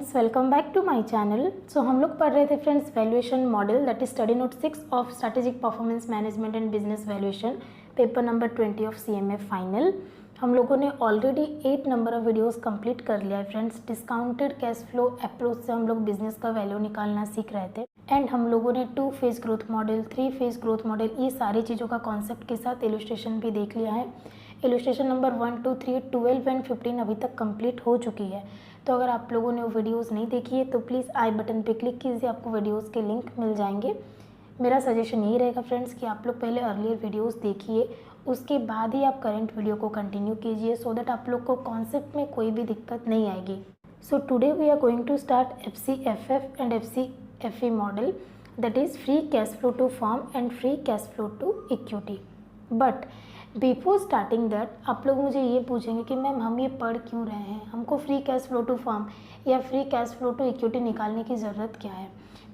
Friends, welcome back to my channel. So हम लोग पढ़ रहे थे friends valuation model, that is study note 6 of strategic performance management and business valuation, paper number 20 of CMA final. हम लोगों ने already 8 number of videos complete कर लिया है friends. Discounted cash flow approach से हम लोग बिजनेस का वैल्यू निकालना सीख रहे थे एंड हम लोगों ने 2 phase growth model, 3 phase growth model, ये सारी चीज़ों का कॉन्सेप्ट के साथ इलस्ट्रेशन भी देख लिया है। इलस्ट्रेशन नंबर 1, 2, 3, 12 एंड 15 अभी तक कंप्लीट हो चुकी है। तो अगर आप लोगों ने वो वीडियोस नहीं देखी है तो प्लीज़ आई बटन पे क्लिक कीजिए, आपको वीडियोस के लिंक मिल जाएंगे। मेरा सजेशन यही रहेगा फ्रेंड्स कि आप लोग पहले अर्लियर वीडियोस देखिए, उसके बाद ही आप करंट वीडियो को कंटिन्यू कीजिए सो दैट आप लोग को कॉन्सेप्ट में कोई भी दिक्कत नहीं आएगी। So today we are going to start FCFF and FCFE model, that is free cash flow to firm and free cash flow to equity. But before starting that आप लोग मुझे ये पूछेंगे कि मैम हम ये पढ़ क्यों रहे हैं, हमको free cash flow to firm या free cash flow to equity निकालने की ज़रूरत क्या है।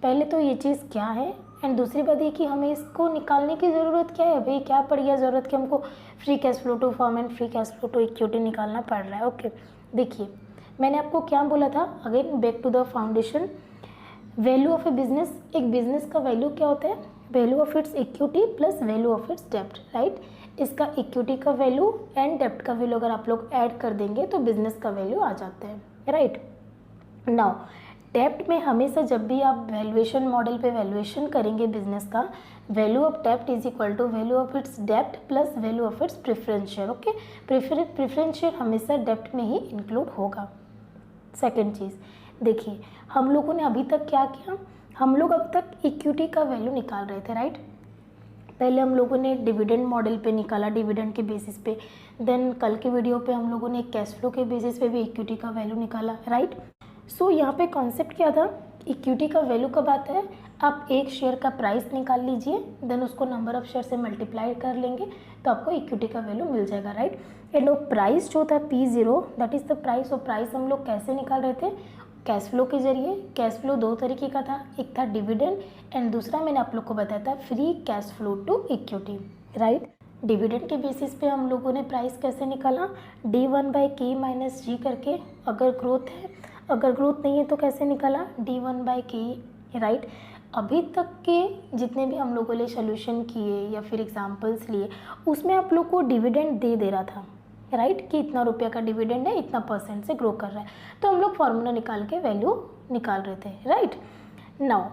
पहले तो ये चीज़ क्या है एंड दूसरी बात ये कि हमें इसको निकालने की ज़रूरत क्या है। भाई क्या पड़ गया ज़रूरत कि हमको free cash flow to firm and free cash flow to equity निकालना पड़ रहा है। ओके, देखिए मैंने आपको क्या बोला था, again back to the foundation. Value of a business, एक बिजनेस का वैल्यू क्या होता है, value of its equity plus value of its डेप्ट, राइट। इसका इक्विटी का वैल्यू एंड डेप्ट का वैल्यू अगर आप लोग ऐड कर देंगे तो बिजनेस का वैल्यू आ जाता है, राइट। नाउ डेप्ट में हमेशा जब भी आप वैल्यूएशन मॉडल पे वैल्यूएशन करेंगे बिजनेस का, value of dept is equal to value of its dept plus value of it's preference share. Okay, preference share हमेशा डेप्ट में ही इंक्लूड होगा। सेकेंड चीज़ देखिए, हम लोगों ने अभी तक क्या किया, हम लोग अब तक इक्विटी का वैल्यू निकाल रहे थे, राइट। पहले हम लोगों ने डिविडेंड मॉडल पे निकाला, डिविडेंड के बेसिस पे। देन कल के वीडियो पे हम लोगों ने कैश फ्लो के बेसिस पे भी इक्विटी का वैल्यू निकाला, राइट। सो यहाँ पे कॉन्सेप्ट क्या था, इक्विटी का वैल्यू कब आता है, आप एक शेयर का प्राइस निकाल लीजिए, देन उसको नंबर ऑफ शेयर से मल्टीप्लाई कर लेंगे तो आपको इक्विटी का वैल्यू मिल जाएगा, राइट। एंड वो प्राइस जो था P0, that is the price. और प्राइस हम लोग कैसे निकाल रहे थे, कैश फ्लो के जरिए। कैश फ्लो 2 तरीके का था, एक था डिविडेंड एंड दूसरा मैंने आप लोग को बताया था free cash flow to equity, right. Dividend के बेसिस पे हम लोगों ने प्राइस कैसे निकाला, D1/K माइनस G करके, अगर ग्रोथ है, अगर ग्रोथ नहीं है तो कैसे निकाला, D1/K, राइट। अभी तक के जितने भी हम लोगों ने सोल्यूशन किए या फिर एग्जांपल्स लिए, उसमें आप लोग को डिविडेंड दे रहा था, राइट, कि इतना रुपया का डिविडेंड है, इतना % से ग्रो कर रहा है, तो हम लोग फार्मूला निकाल के वैल्यू निकाल रहे थे, राइट। नाउ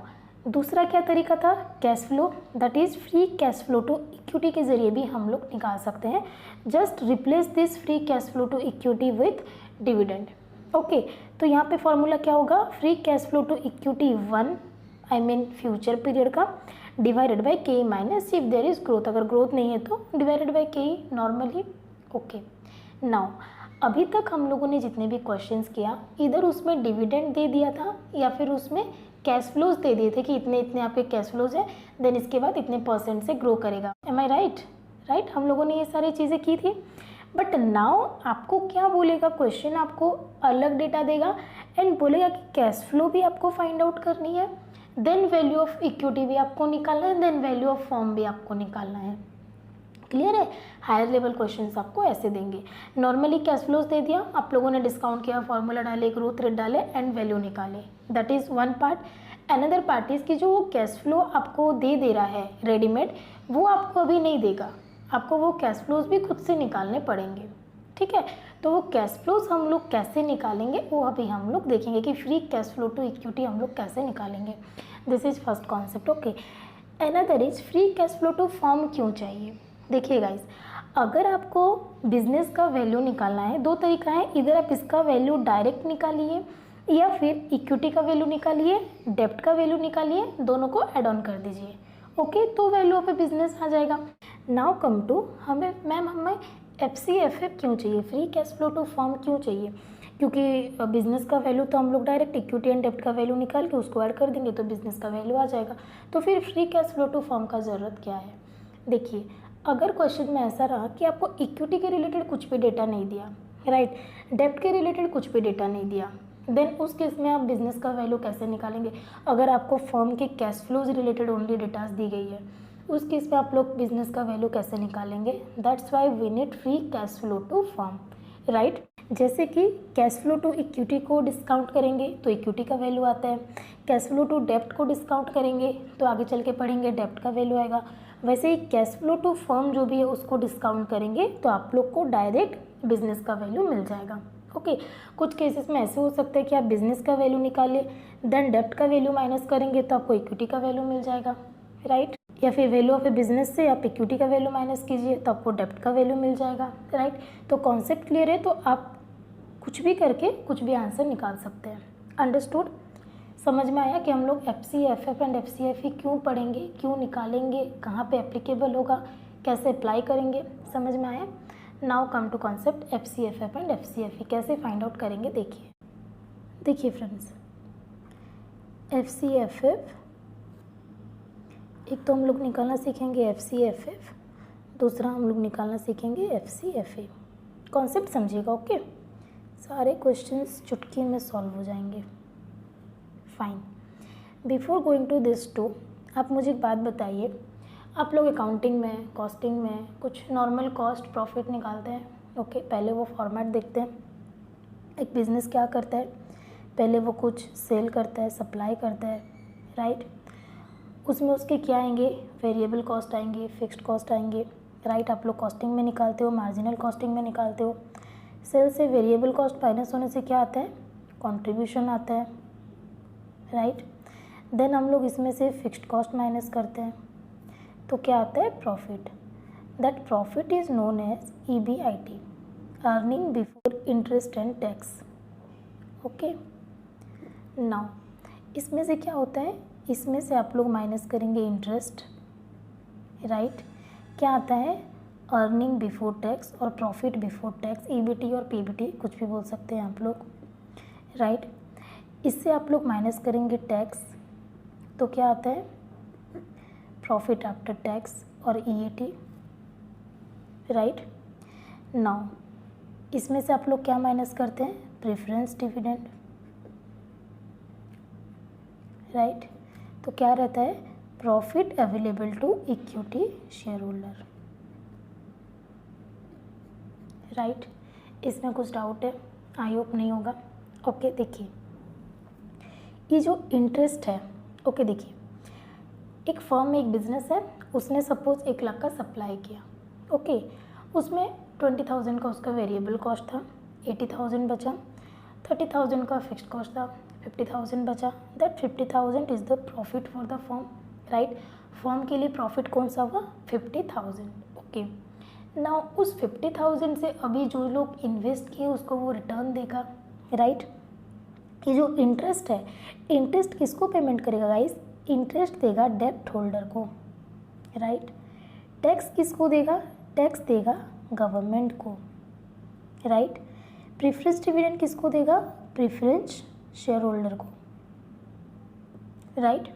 दूसरा क्या तरीका था, cash flow, that is free cash flow to equity के जरिए भी हम लोग निकाल सकते हैं। Just replace this free cash flow to equity with dividend. Okay, तो यहाँ पे फॉर्मूला क्या होगा, free cash flow to equity 1, I mean future period का, divided by K minus if there is growth, अगर ग्रोथ नहीं है तो divided by K normally. Okay, now अभी तक हम लोगों ने जितने भी क्वेश्चंस किया, इधर उसमें डिविडेंड दे दिया था या फिर उसमें कैश फ्लोज दे दिए थे कि इतने इतने आपके कैश फ्लोज है, देन इसके बाद इतने % से ग्रो करेगा। एम आई राइट, राइट, हम लोगों ने ये सारी चीज़ें की थी। बट नाउ आपको क्या बोलेगा, क्वेश्चन आपको अलग डेटा देगा एंड बोलेगा कि कैश फ्लो भी आपको फाइंड आउट करनी है, देन वैल्यू ऑफ इक्विटी भी आपको निकालना है, देन वैल्यू ऑफ फर्म भी आपको निकालना है। क्लियर है, हायर लेवल क्वेश्चंस आपको ऐसे देंगे। नॉर्मली कैश फ्लोज दे दिया, आप लोगों ने डिस्काउंट किया, फॉर्मूला डाले, ग्रोथ रेट डाले एंड वैल्यू निकाले, that is one part. Another part is कि जो वो कैश फ्लो आपको दे रहा है रेडीमेड, वो आपको अभी नहीं देगा, आपको वो कैश फ्लोज भी खुद से निकालने पड़ेंगे, ठीक है। तो वो कैश फ्लोज हम लोग कैसे निकालेंगे वो अभी हम लोग देखेंगे कि free cash flow to equity हम लोग कैसे निकालेंगे। This is first concept. Okay, another is free cash flow to firm क्यों चाहिए। देखिए गाइस, अगर आपको बिजनेस का वैल्यू निकालना है, 2 तरीका है, इधर आप इसका वैल्यू डायरेक्ट निकालिए या फिर इक्विटी का वैल्यू निकालिए, डेप्ट का वैल्यू निकालिए, दोनों को ऐड ऑन कर दीजिए। ओके, तो वैल्यू ऑफ ए बिजनेस आ जाएगा। नाउ कम टू हमें FCFF क्यों चाहिए, free cash flow to firm क्यों चाहिए, क्योंकि बिजनेस का वैल्यू तो हम लोग डायरेक्ट इक्विटी एंड डेप्ट का वैल्यू निकाल के उसको ऐड कर देंगे तो बिजनेस का वैल्यू आ जाएगा। तो फिर free cash flow to firm का ज़रूरत क्या है। देखिए, अगर क्वेश्चन में ऐसा रहा कि आपको इक्विटी के रिलेटेड कुछ भी डेटा नहीं दिया, राइट, डेप्ट के रिलेटेड कुछ भी डेटा नहीं दिया, देन उस केस में आप बिजनेस का वैल्यू कैसे निकालेंगे। अगर आपको फर्म के cash flows related only datas दी गई है, उस केस पे आप लोग बिजनेस का वैल्यू कैसे निकालेंगे। That's why we need free cash flow to firm, right. जैसे कि कैश फ्लो टू इक्विटी को डिस्काउंट करेंगे तो इक्विटी का वैल्यू आता है, कैश फ्लो टू डेप्ट को डिस्काउंट करेंगे तो आगे चल के पढ़ेंगे डेप्ट का वैल्यू आएगा। वैसे ही कैश फ्लो टू फर्म जो भी है उसको डिस्काउंट करेंगे तो आप लोग को डायरेक्ट बिजनेस का वैल्यू मिल जाएगा। ओके, कुछ केसेस में ऐसे हो सकता है कि आप बिजनेस का वैल्यू निकालिए, देन डेप्ट का वैल्यू माइनस करेंगे तो आपको इक्विटी का वैल्यू मिल जाएगा, राइट। या फिर वैल्यू ऑफ ए बिजनेस से आप इक्विटी का वैल्यू माइनस कीजिए तो आपको डेप्ट का वैल्यू मिल जाएगा, राइट। तो कॉन्सेप्ट क्लियर है, तो आप कुछ भी करके कुछ भी आंसर निकाल सकते हैं। अंडरस्टूड? समझ में आया कि हम लोग FCFF एंड FCFE क्यों पढ़ेंगे, क्यों निकालेंगे, कहाँ पे एप्लीकेबल होगा, कैसे अप्लाई करेंगे, समझ में आया। Now come to concept FCFF and FCFE कैसे फाइंड आउट करेंगे। देखिए फ्रेंड्स, FCFF एक तो हम लोग निकालना सीखेंगे FCFF, दूसरा हम लोग निकालना सीखेंगे FCFE। कॉन्सेप्ट समझिएगा, ओके। सारे क्वेश्चंस चुटकी में सॉल्व हो जाएंगे। Fine, before going to this two आप मुझे एक बात बताइए, आप लोग अकाउंटिंग में, कॉस्टिंग में कुछ नॉर्मल कॉस्ट प्रॉफिट निकालते हैं, ओके। पहले वो फॉर्मेट देखते हैं, एक बिज़नेस क्या करता है, पहले वो कुछ सेल करता है, सप्लाई करता है, राइट। उसमें उसके क्या आएंगे, वेरिएबल कॉस्ट आएंगे, फिक्स्ड कॉस्ट आएंगे, राइट। आप लोग कॉस्टिंग में निकालते हो, मार्जिनल कॉस्टिंग में निकालते हो। सेल से वेरिएबल कॉस्ट माइनस होने से क्या आता है, कंट्रीब्यूशन आता है, राइट। देन हम लोग इसमें से फिक्स्ड कॉस्ट माइनस करते हैं तो क्या आता है, profit. That profit is known as EBIT, earning before interest and tax, okay. Now इसमें से क्या होता है, इसमें से आप लोग माइनस करेंगे इंटरेस्ट, राइट। क्या आता है, अर्निंग बिफोर टैक्स और प्रॉफिट बिफोर टैक्स, EBT और PBT कुछ भी बोल सकते हैं आप लोग, राइट। इससे आप लोग माइनस करेंगे टैक्स तो क्या आता है, प्रॉफिट आफ्टर टैक्स और EAT, राइट। नाउ इसमें से आप लोग क्या माइनस करते हैं, प्रेफरेंस डिविडेंड, राइट। तो क्या रहता है, profit available to equity share holder, right. इसमें कुछ डाउट है, आई होप नहीं होगा, ओके। देखिए ये जो इंटरेस्ट है, ओके, देखिए एक फर्म में एक बिजनेस है, उसने सपोज 1 लाख का सप्लाई किया, ओके। उसमें 20,000 का उसका वेरिएबल कॉस्ट था, 80,000 बचा, 30,000 का फिक्स्ड कॉस्ट था, 50,000 बचा। That 50,000 is the profit for the firm, right. Firm के लिए प्रॉफिट कौन सा हुआ, 50,000, ओके। नाउ उस 50,000 से अभी जो लोग इन्वेस्ट किए उसको वो रिटर्न देगा, राइट। ये जो इंटरेस्ट है, इंटरेस्ट किसको पेमेंट करेगा गाइस, इंटरेस्ट देगा डेब्ट होल्डर को, राइट। टैक्स किसको देगा, टैक्स देगा गवर्नमेंट को, राइट। प्रेफरेंस डिविडेंड किसको देगा, प्रेफरेंस शेयर होल्डर को, राइट।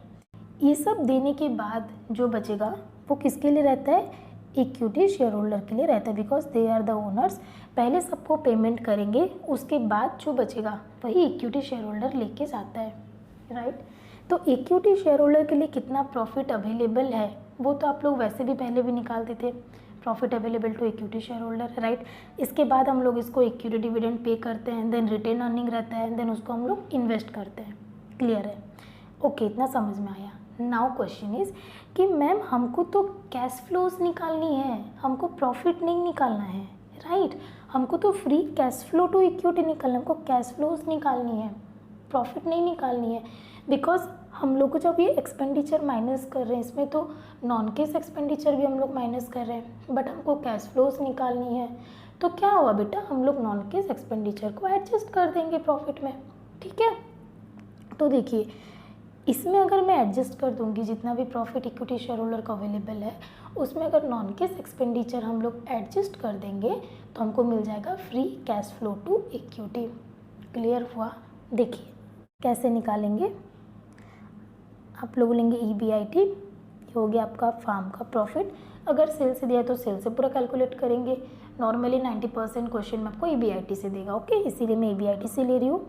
ये सब देने के बाद जो बचेगा वो किसके लिए रहता है, इक्विटी शेयर होल्डर के लिए रहता है, because they are the owners. पहले सबको पेमेंट करेंगे, उसके बाद जो बचेगा वही इक्विटी शेयर होल्डर लेके जाता है, राइट। तो इक्विटी शेयर होल्डर के लिए कितना प्रॉफिट अवेलेबल है वो तो आप लोग वैसे भी पहले भी निकालते थे, profit available to equity share holder, right. इसके बाद हम लोग इसको इक्विटी डिविडेंड पे करते हैं, देन रिटेन अर्निंग रहता है, देन उसको हम लोग इन्वेस्ट करते हैं। क्लियर है, ओके, इतना समझ में आया। नाउ क्वेश्चन इज कि मैम हमको तो कैश फ्लोज निकालनी है, हमको प्रॉफिट नहीं निकालना है, राइट। हमको तो free cash flow to equity निकालना है, हमको कैश फ्लोज निकालनी है, प्रॉफिट नहीं निकालनी है। बिकॉज हम लोग को जब ये एक्सपेंडिचर माइनस कर रहे हैं, इसमें तो नॉन कैश एक्सपेंडिचर भी हम लोग माइनस कर रहे हैं, बट हमको कैश फ्लोज निकालनी है। तो क्या हुआ बेटा, हम लोग नॉन कैश एक्सपेंडिचर को एडजस्ट कर देंगे प्रॉफिट में, ठीक है। तो देखिए इसमें अगर मैं एडजस्ट कर दूंगी जितना भी प्रॉफिट इक्विटी शेयर होल्डर का अवेलेबल है, उसमें अगर नॉन कैश एक्सपेंडिचर हम लोग एडजस्ट कर देंगे तो हमको मिल जाएगा free cash flow to equity. Clear हुआ? देखिए कैसे निकालेंगे, आप लोग लेंगे EBIT, ये हो गया आपका फार्म का प्रॉफिट। अगर सेल से दिया तो सेल से पूरा कैलकुलेट करेंगे। नॉर्मली 90% क्वेश्चन में आपको EBIT से देगा, ओके, इसीलिए मैं EBIT से ले रही हूँ।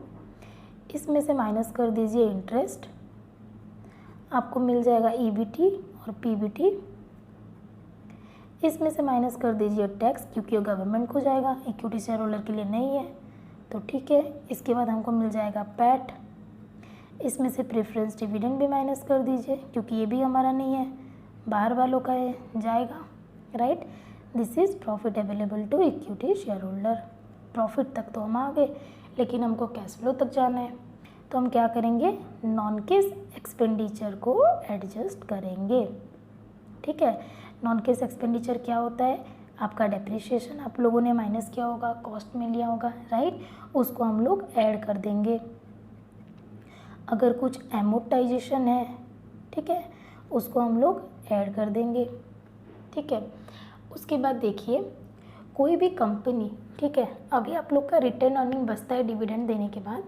इसमें से माइनस कर दीजिए इंटरेस्ट, आपको मिल जाएगा EBT और PBT। इसमें से माइनस कर दीजिए टैक्स, क्योंकि वो गवर्नमेंट को जाएगा, इक्विटी शेयर होल्डर के लिए नहीं है, तो ठीक है, इसके बाद हमको मिल जाएगा पैट। इसमें से प्रेफरेंस डिविडेंड भी माइनस कर दीजिए क्योंकि ये भी हमारा नहीं है, बाहर वालों का है, जाएगा, right. This is profit available to equity share holder. Profit तक तो हम आ गए, लेकिन हमको कैश फ्लो तक जाना है, तो हम क्या करेंगे, नॉन कैश एक्सपेंडिचर को एडजस्ट करेंगे। ठीक है, नॉन कैश एक्सपेंडिचर क्या होता है, आपका डेप्रिसिएशन आप लोगों ने माइनस किया होगा, कॉस्ट में लिया होगा, राइट, उसको हम लोग ऐड कर देंगे। अगर कुछ एमोर्टाइजेशन है, ठीक है, उसको हम लोग ऐड कर देंगे। ठीक है, उसके बाद देखिए कोई भी कंपनी, ठीक है, अभी आप लोग का रिटर्न अर्निंग बचता है डिविडेंड देने के बाद,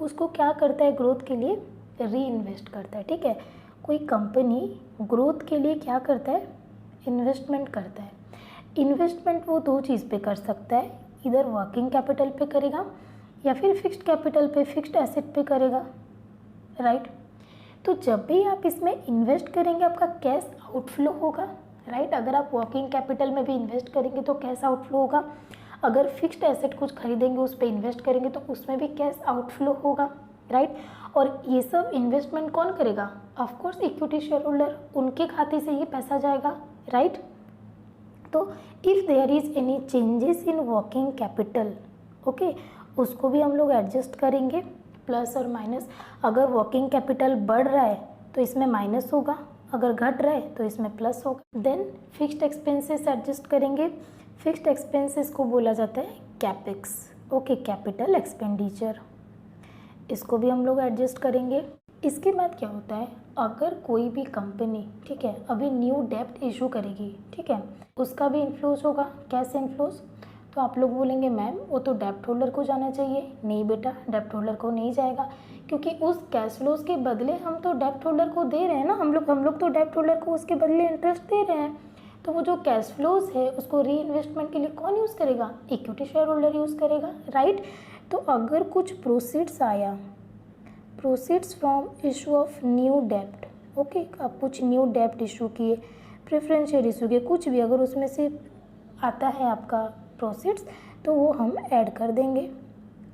उसको क्या करता है, ग्रोथ के लिए री इन्वेस्ट करता है। ठीक है, कोई कंपनी ग्रोथ के लिए क्या करता है, इन्वेस्टमेंट करता है। इन्वेस्टमेंट वो दो चीज़ पे कर सकता है, इधर वर्किंग कैपिटल पे करेगा या फिर फिक्स्ड कैपिटल पे, फिक्स्ड एसेट पे करेगा, राइट। तो जब भी आप इसमें इन्वेस्ट करेंगे आपका कैश आउटफ्लो होगा, राइट। अगर आप वर्किंग कैपिटल में भी इन्वेस्ट करेंगे तो कैश आउटफ्लो होगा, अगर फिक्स्ड एसेट कुछ खरीदेंगे उस पर इन्वेस्ट करेंगे तो उसमें भी कैश आउटफ्लो होगा, राइट। और ये सब इन्वेस्टमेंट कौन करेगा, of course equity share holder, उनके खाते से ये पैसा जाएगा, राइट। तो if there is any changes in working capital, okay, उसको भी हम लोग एडजस्ट करेंगे, प्लस और माइनस। अगर वर्किंग कैपिटल बढ़ रहा है तो इसमें माइनस होगा, अगर घट रहा है तो इसमें प्लस होगा। देन फिक्स्ड एक्सपेंसेस एडजस्ट करेंगे। फिक्स्ड एक्सपेंसेस को बोला जाता है कैपेक्स, ओके, कैपिटल एक्सपेंडिचर, इसको भी हम लोग एडजस्ट करेंगे। इसके बाद क्या होता है, अगर कोई भी कंपनी, ठीक है, अभी न्यू डेब्ट इशू करेगी, ठीक है, उसका भी इन्फ्लोज होगा, कैश इन्फ्लोज। तो आप लोग बोलेंगे मैम वो तो डेब्ट होल्डर को जाना चाहिए। नहीं बेटा, डेब्ट होल्डर को नहीं जाएगा, क्योंकि उस कैश फ्लोज के बदले हम तो डेब्ट होल्डर को दे रहे हैं ना, हम लोग तो डेब्ट होल्डर को उसके बदले इंटरेस्ट दे रहे हैं। तो वो जो कैश फ्लोज है उसको री इन्वेस्टमेंट के लिए कौन यूज़ करेगा, इक्विटी शेयर होल्डर यूज़ करेगा, राइट। तो अगर कुछ प्रोसीड्स आया, proceeds from issue of new डेब्ट, ओके, आप कुछ न्यू डेब्ट इशू किए, प्रेफरेंस शेयर इशू किए, कुछ भी अगर उसमें से आता है आपका प्रोसीड्स, तो वो हम ऐड कर देंगे,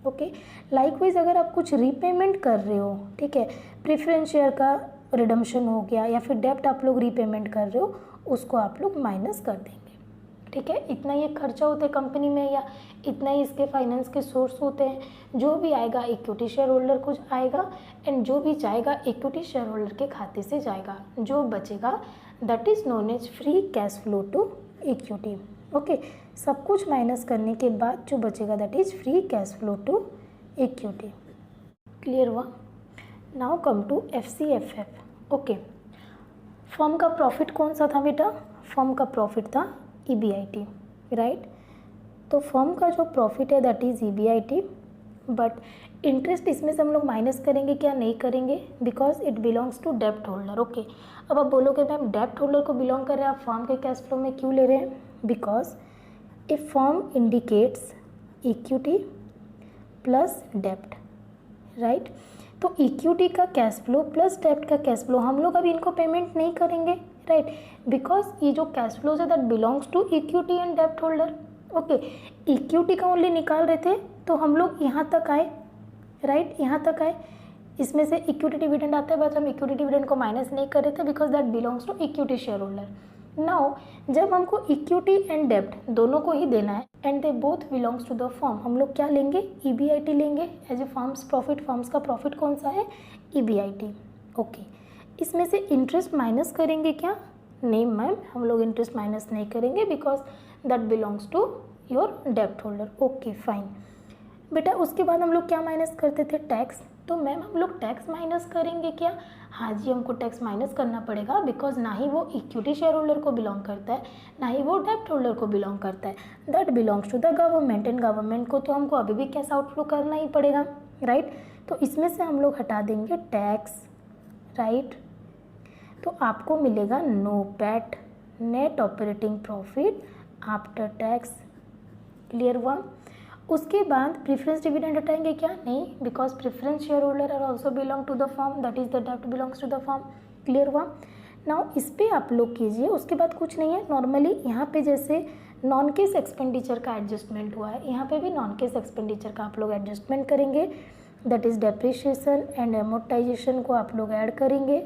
ओके। लाइकवाइज अगर आप कुछ रीपेमेंट कर रहे हो, ठीक है, प्रेफरेंस शेयर का रिडम्पशन हो गया या फिर डेब्ट आप लोग रीपेमेंट कर रहे हो, उसको आप लोग माइनस कर देंगे, ठीक है। इतना ये खर्चा होता है कंपनी में या इतना ही इसके फाइनेंस के सोर्स होते हैं। जो भी आएगा इक्विटी शेयर होल्डर को आएगा एंड जो भी जाएगा इक्विटी शेयर होल्डर के खाते से जाएगा। जो बचेगा that is known as free cash flow to equity, okay. सब कुछ माइनस करने के बाद जो बचेगा that is free cash flow to equity. Clear हुआ? Now come to FCFF, okay. Firm का प्रॉफिट कौन सा था बेटा? फर्म का प्रॉफिट था EBIT, राइट। तो फर्म का जो प्रॉफिट है that is EBIT, but interest इसमें से हम लोग माइनस करेंगे क्या? नहीं करेंगे, बिकॉज इट बिलोंग्स टू डेब्ट होल्डर, ओके। अब आप बोलोगे मैम डेब्ट होल्डर को बिलोंग कर रहे हैं, आप फर्म के कैश फ्लो में क्यों ले रहे हैं? Because A firm indicates equity plus डेब्ट, राइट। तो इक्विटी का कैश फ्लो प्लस डेब्ट का कैश फ्लो हम लोग अभी इनको पेमेंट नहीं करेंगे, राइट, बिकॉज ये जो कैश फ्लोज है that belongs to equity and डेब्ट होल्डर, ओके। इक्विटी का ओनली निकाल रहे थे तो हम लोग यहाँ तक आए, राइट, यहाँ तक आए। इसमें से इक्विटी डिविडेंड आता है बट हम इक्विटी डिविडेंड को माइनस नहीं कर रहे थे because that belongs to equity share holder. Now जब हमको इक्विटी एंड डेब्ट दोनों को ही देना है and they both belongs to the firm, हम लोग क्या लेंगे? EBIT लेंगे as a firm's profit. Firm's का प्रॉफिट कौन सा है? EBIT, okay. इसमें से इंटरेस्ट माइनस करेंगे क्या? नहीं मैम, हम लोग इंटरेस्ट माइनस नहीं करेंगे because that belongs to your डेब्ट होल्डर, ओके फाइन बेटा। उसके बाद हम लोग क्या माइनस करते थे? टैक्स। तो मैम हम लोग टैक्स माइनस करेंगे क्या? हाँ जी, हमको टैक्स माइनस करना पड़ेगा बिकॉज ना ही वो इक्विटी शेयर होल्डर को बिलोंग करता है ना ही वो डेब्ट होल्डर को बिलोंग करता है, that belongs to the government and government को तो हमको अभी भी कैश आउटफ्लो करना ही पड़ेगा, राइट। तो इसमें से हम लोग हटा देंगे टैक्स, राइट। तो आपको मिलेगा no PAT, net operating profit after tax. Clear हुआ? उसके बाद प्रेफरेंस डिविडेंड हटाएंगे क्या? नहीं, because preference share holder are also belong to the firm, that is the डेब्ट belongs to the firm. Clear हुआ? नाउ इस पर आप लोग कीजिए। उसके बाद कुछ नहीं है, नॉर्मली यहाँ पे जैसे नॉन केस एक्सपेंडिचर का एडजस्टमेंट हुआ है, यहाँ पे भी नॉन केस एक्सपेंडिचर का आप लोग एडजस्टमेंट करेंगे, that is depreciation and amortization को आप लोग ऐड करेंगे।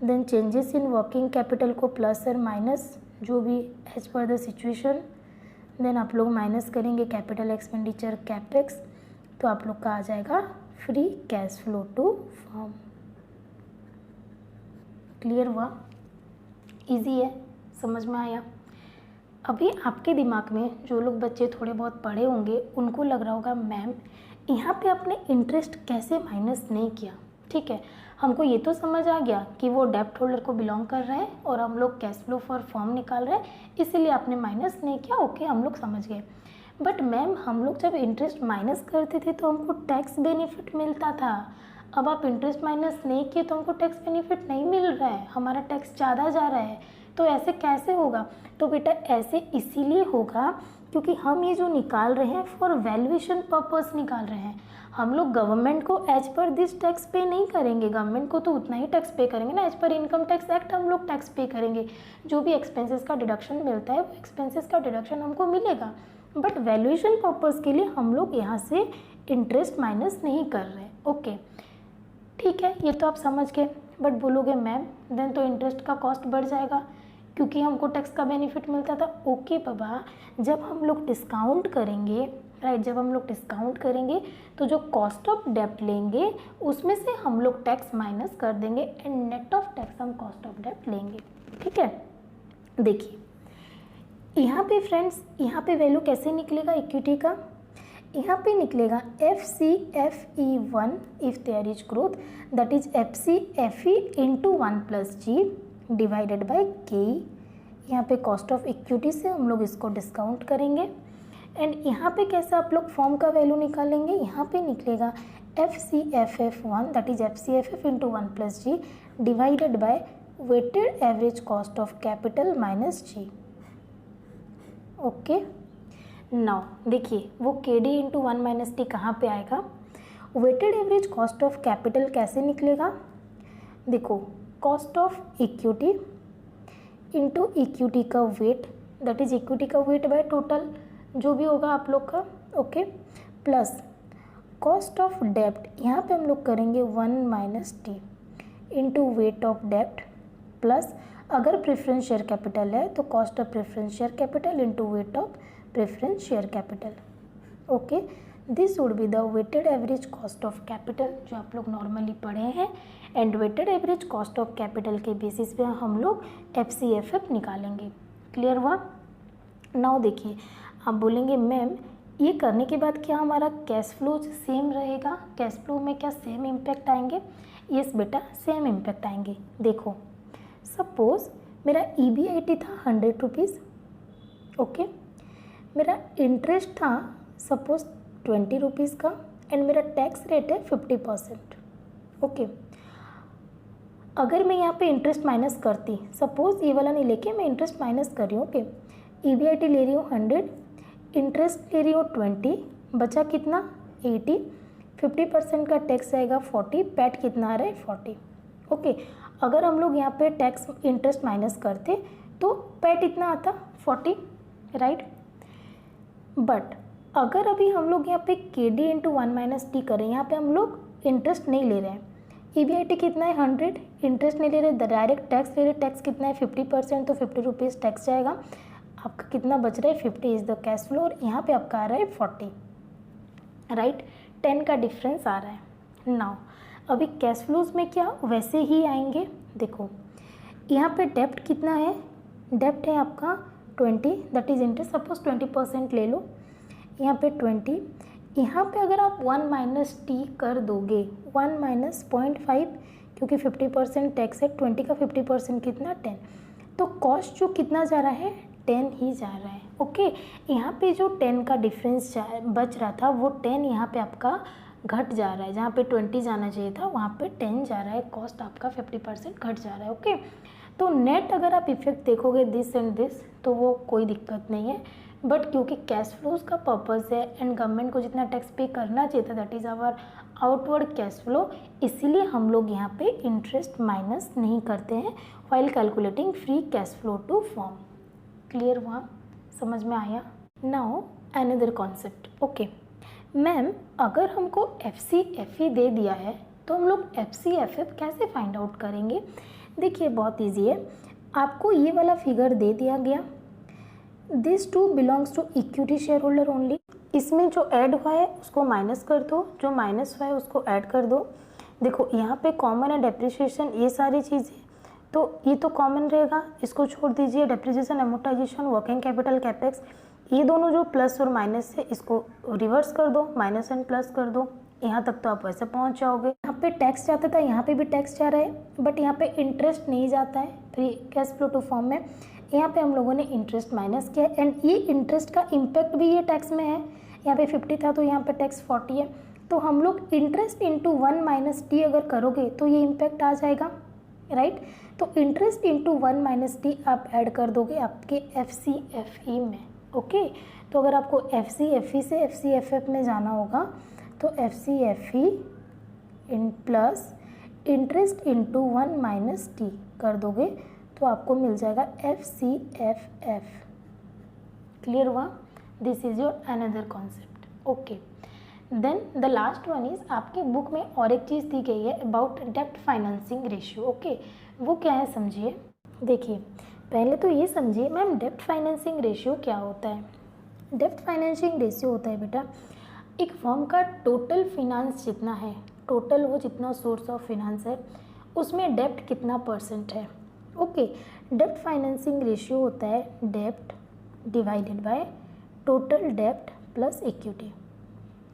Then changes in working capital को प्लस और माइनस जो भी as per the situation, then आप लोग माइनस करेंगे कैपिटल एक्सपेंडिचर कैपेक्स, तो आप लोग का आ जाएगा free cash flow to firm. Clear हुआ? इजी है, समझ में आया? अभी आपके दिमाग में जो लोग बच्चे थोड़े बहुत पढ़े होंगे उनको लग रहा होगा मैम यहाँ पे आपने इंटरेस्ट कैसे माइनस नहीं किया। ठीक है, हमको ये तो समझ आ गया कि वो डेप्ट होल्डर को बिलोंग कर रहे हैं और हम लोग कैश फ्लो फॉर फॉर्म निकाल रहे हैं, इसीलिए आपने माइनस नहीं किया। ओके, हम लोग समझ गए। बट मैम हम लोग जब इंटरेस्ट माइनस करते थे तो हमको टैक्स बेनिफिट मिलता था, अब आप इंटरेस्ट माइनस नहीं किए तो हमको टैक्स बेनिफिट नहीं मिल रहा है, हमारा टैक्स ज़्यादा जा रहा है, तो ऐसे कैसे होगा? तो बेटा ऐसे इसीलिए होगा क्योंकि हम ये जो निकाल रहे हैं फॉर वैल्यूएशन पर्पस निकाल रहे हैं। हम लोग गवर्नमेंट को एज पर दिस टैक्स पे नहीं करेंगे, गवर्नमेंट को तो उतना ही टैक्स पे करेंगे ना, as per income tax act हम लोग टैक्स पे करेंगे। जो भी एक्सपेंसेस का डिडक्शन मिलता है वो एक्सपेंसेस का डिडक्शन हमको मिलेगा, बट वैल्यूएशन पर्पस के लिए हम लोग यहाँ से इंटरेस्ट माइनस नहीं कर रहे। ओके ठीक है, ये तो आप समझ गए। बट बोलोगे मैम देन तो इंटरेस्ट का कॉस्ट बढ़ जाएगा क्योंकि हमको टैक्स का बेनिफिट मिलता था। ओके बाबा, जब हम लोग डिस्काउंट करेंगे, राइट, जब हम लोग डिस्काउंट करेंगे तो जो कॉस्ट ऑफ डेप्ट लेंगे उसमें से हम लोग टैक्स माइनस कर देंगे एंड नेट ऑफ टैक्स हम कॉस्ट ऑफ डेप्ट लेंगे। ठीक है, देखिए यहाँ पे फ्रेंड्स, यहाँ पे वैल्यू कैसे निकलेगा इक्विटी का? यहाँ पे निकलेगा FCFE1 if there is growth, that is FCFE into 1+G divided by K. यहाँ पे कॉस्ट ऑफ इक्विटी से हम लोग इसको डिस्काउंट करेंगे एंड यहाँ पे कैसे आप लोग फॉर्म का वैल्यू निकालेंगे? यहाँ पे निकलेगा FCFF1 that is FCFF into 1+G divided by weighted average cost of capital minus G। Okay, now देखिए वो KD इंटू 1 - T कहाँ पे आएगा? Weighted average cost of capital कैसे निकलेगा? देखो cost of equity into equity का वेट, दैट इज इक्विटी का वेट बाय टोटल जो भी होगा आप लोग का। ओके, प्लस कॉस्ट ऑफ डेप्ट, यहाँ पे हम लोग करेंगे 1 - T इंटू वेट ऑफ डेप्ट, प्लस अगर प्रेफरेंस शेयर कैपिटल है तो cost of preference share capital into weight of preference share capital. Okay, this would be the weighted average cost of capital जो आप लोग नॉर्मली पढ़े हैं and weighted average cost of capital के basis पे हम लोग FCFF निकालेंगे। क्लियर हुआ? नाउ देखिए आप बोलेंगे मैम ये करने के बाद क्या हमारा कैश फ्लो सेम रहेगा? कैश फ्लो में क्या सेम इम्पैक्ट आएंगे? यस बेटा, सेम इम्पैक्ट आएंगे। देखो सपोज मेरा EBIT था 100 रुपीज़, ओके, मेरा इंटरेस्ट था सपोज 20 रुपीज़ का एंड मेरा टैक्स रेट है 50%। ओके, अगर मैं यहाँ पे इंटरेस्ट माइनस करती, सपोज ये वाला नहीं लेके मैं इंटरेस्ट माइनस कर रही हूँ। ओके, EBIT ले रही हूँ 100, इंटरेस्ट ले रही हूँ 20, बचा कितना 80, 50% का टैक्स आएगा 40, पैट कितना आ रहा है 40। ओके, अगर हम लोग यहाँ पे टैक्स इंटरेस्ट माइनस करते तो पैट इतना आता 40, राइट। बट अगर अभी हम लोग यहाँ पे KD इंटू 1 - T करें, यहाँ पे हम लोग इंटरेस्ट नहीं ले रहे हैं, EBIT कितना है 100, इंटरेस्ट नहीं ले रहे, डायरेक्ट टैक्स ले रहे, टैक्स कितना है 50%, तो 50 रुपीज़ टैक्स जाएगा, आपका कितना बच रहा है 50 इज़ द कैश फ्लो और यहाँ पे आपका आ रहा है 40, राइट, 10 का डिफरेंस आ रहा है। नाउ अभी कैश फ्लोज में क्या वैसे ही आएंगे। देखो यहाँ पे डेप्ट कितना है, डेप्ट है आपका 20, दैट इज़ इंटरेस्ट, सपोज 20% ले लो, यहाँ पे 20, यहाँ पे अगर आप 1 - T कर दोगे 1 - 0.5 क्योंकि 50% टैक्स है, 20 का 50% कितना 10, तो कॉस्ट जो कितना जा रहा है 10 ही जा रहा है। ओके, यहाँ पे जो 10 का डिफरेंस बच रहा था वो 10 यहाँ पे आपका घट जा रहा है, जहाँ पे 20 जाना चाहिए था वहाँ पे 10 जा रहा है, कॉस्ट आपका 50% घट जा रहा है। ओके, तो नेट अगर आप इफेक्ट देखोगे दिस एंड दिस तो वो कोई दिक्कत नहीं है, बट क्योंकि कैश फ्लोज का पर्पस है एंड गवर्नमेंट को जितना टैक्स पे करना चाहिए था that is our outward cash flow, इसीलिए हम लोग यहाँ पे इंटरेस्ट माइनस नहीं करते हैं while calculating free cash flow to firm. Clear हुआ, समझ में आया। Now another concept, okay ma'am, अगर हमको FCFE दे दिया है तो हम लोग FCFF कैसे फाइंड आउट करेंगे? देखिए बहुत इजी है, आपको ये वाला फिगर दे दिया गया, this too belongs to equity share holder only, इसमें जो ऐड हुआ है उसको माइनस कर दो, जो माइनस हुआ है उसको ऐड कर दो। देखो यहाँ पे कॉमन है डेप्रिसिएशन, ये सारी चीज़ें, तो ये तो कॉमन रहेगा, इसको छोड़ दीजिए। Depreciation, amortisation, working capital, capex, ये दोनों जो प्लस और माइनस है इसको रिवर्स कर दो, माइनस एंड प्लस कर दो, यहाँ तक तो आप वैसे पहुँच जाओगे। यहाँ पे टैक्स जाता था, यहाँ पे भी टैक्स जा रहा है, बट यहाँ पे इंटरेस्ट नहीं जाता है free cash flow to firm में, यहाँ पे हम लोगों ने इंटरेस्ट माइनस किया है, एंड ये इंटरेस्ट का इम्पैक्ट भी ये टैक्स में है। यहाँ पे 50 था तो यहाँ पे टैक्स 40 है, तो हम लोग इंटरेस्ट इंटू 1 माइनस टी अगर करोगे तो ये इम्पैक्ट आ जाएगा, राइट। तो इंटरेस्ट इंटू 1 माइनस टी आप ऐड कर दोगे आपके FCFE में, ओके। तो अगर आपको FCFE से FCFF में जाना होगा तो FCFE in plus interest into 1 minus T कर दोगे तो आपको मिल जाएगा FCFF। क्लियर हुआ? This is your another concept, okay. Then the last one is, आपके बुक में और एक चीज़ दी गई है अबाउट डेप्ट फाइनेंसिंग रेशियो, ओके। वो क्या है समझिए। देखिए पहले तो ये समझिए मैम डेप्ट फाइनेंसिंग रेशियो क्या होता है। डेप्ट फाइनेंसिंग रेशियो होता है बेटा एक फर्म का टोटल फिनांस जितना है, टोटल वो जितना सोर्स ऑफ फिनांस है उसमें डेप्ट कितना परसेंट है, ओके। डेप्ट फाइनेंसिंग रेशियो होता है डेप्ट divided by total dept plus equity,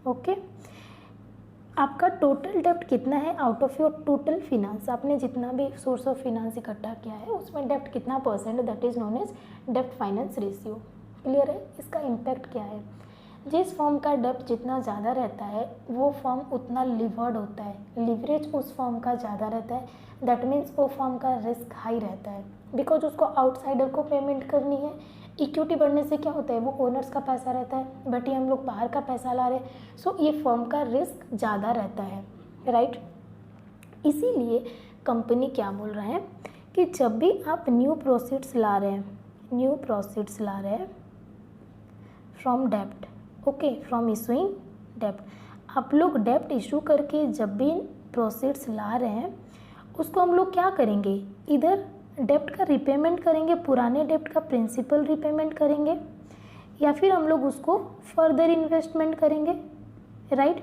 okay. आपका टोटल डेप्ट कितना है out of your total finance, आपने जितना भी सोर्स ऑफ फिनांस इकट्ठा किया है उसमें डेप्ट कितना percent, that is known as डेप्ट फाइनेंस रेशियो। क्लियर है? इसका इम्पैक्ट क्या है, जिस फर्म का डेप्ट जितना ज़्यादा रहता है वो फर्म उतना लिवर्ड होता है, लिवरेज उस फर्म का ज़्यादा रहता है, दैट मीन्स वो फर्म का रिस्क हाई रहता है, बिकॉज उसको आउटसाइडर को पेमेंट करनी है। इक्विटी बढ़ने से क्या होता है, वो ओनर्स का पैसा रहता है, बट ये हम लोग बाहर का पैसा ला रहे हैं, सो ये फर्म का रिस्क ज़्यादा रहता है, राइट। इसीलिए कंपनी क्या बोल रहा है कि जब भी आप न्यू प्रोसीड्स ला रहे हैं from dept, okay, from issuing डेप्ट, आप लोग डेप्ट इशू करके जब भी प्रोसीड्स ला रहे हैं उसको हम लोग क्या करेंगे, इधर डेप्ट का रिपेमेंट करेंगे, पुराने डेप्ट का प्रिंसिपल रिपेमेंट करेंगे, या फिर हम लोग उसको फर्दर इन्वेस्टमेंट करेंगे, राइट।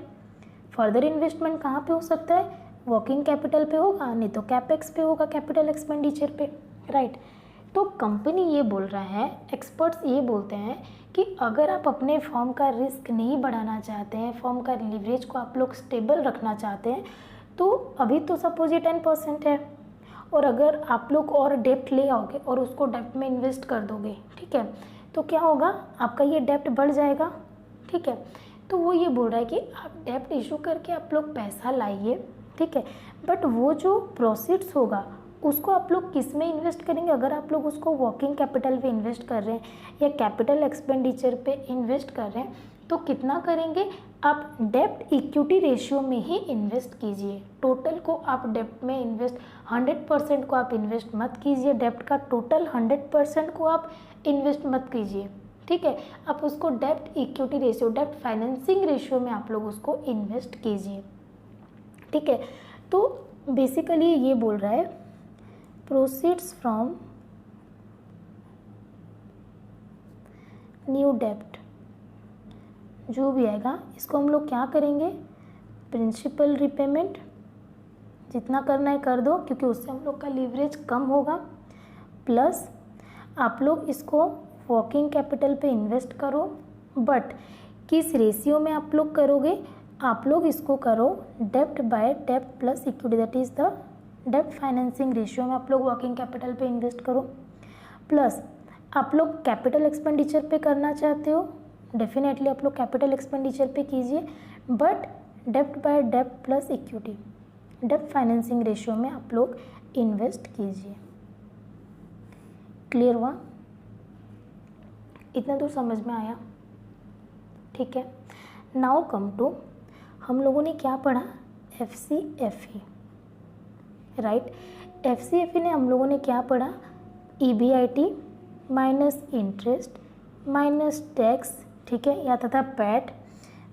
फर्दर इन्वेस्टमेंट कहाँ पे हो सकता है, वर्किंग कैपिटल पे होगा, नहीं तो कैपेक्स पे होगा, कैपिटल एक्सपेंडिचर पे, राइट। तो कंपनी ये बोल रहा है, एक्सपर्ट्स ये बोलते हैं कि अगर आप अपने फर्म का रिस्क नहीं बढ़ाना चाहते हैं, फर्म का लिवरेज को आप लोग स्टेबल रखना चाहते हैं, तो अभी तो सपोज ये 10% है, और अगर आप लोग और डेप्ट ले आओगे और उसको डेप्ट में इन्वेस्ट कर दोगे, ठीक है, तो क्या होगा, आपका ये डेप्ट बढ़ जाएगा, ठीक है। तो वो ये बोल रहा है कि आप डेप्ट इशू करके आप लोग पैसा लाइए, ठीक है, बट वो जो प्रोसीड्स होगा उसको आप लोग किस में इन्वेस्ट करेंगे, अगर आप लोग उसको वर्किंग कैपिटल पे इन्वेस्ट कर रहे हैं या कैपिटल एक्सपेंडिचर पे इन्वेस्ट कर रहे हैं, तो कितना करेंगे, आप डेप्ट इक्विटी रेशियो में ही इन्वेस्ट कीजिए। टोटल को आप डेप्ट में इन्वेस्ट 100% को आप इन्वेस्ट मत कीजिए, डेप्ट का टोटल 100% को आप इन्वेस्ट मत कीजिए, ठीक है। आप उसको डेप्ट इक्विटी रेशियो, डेप्ट फाइनेंसिंग रेशियो में आप लोग उसको इन्वेस्ट कीजिए, ठीक है। तो बेसिकली ये बोल रहा है प्रोसीड्स फ्रॉम न्यू डेप्ट जो भी आएगा इसको हम लोग क्या करेंगे, प्रिंसिपल रिपेमेंट जितना करना है कर दो, क्योंकि उससे हम लोग का लीवरेज कम होगा, प्लस आप लोग इसको वर्किंग कैपिटल पे इन्वेस्ट करो, बट किस रेशियो में आप लोग करोगे, आप लोग इसको करो डेप्ट bye dept plus equity, that is the dept financing ratio में आप लोग वर्किंग कैपिटल पे इन्वेस्ट करो, प्लस आप लोग कैपिटल एक्सपेंडिचर पे करना चाहते हो, डेफिनेटली आप लोग कैपिटल एक्सपेंडिचर पे कीजिए, but dept bye dept plus equity, dept financing ratio में आप लोग इन्वेस्ट कीजिए। क्लियर हुआ? इतना तो समझ में आया, ठीक है। नाउ कम टू, हम लोगों ने क्या पढ़ा, FCFE, राइट। FCFE ने हम लोगों ने क्या पढ़ा, EBIT minus interest minus tax, ठीक है, या तथा पैट,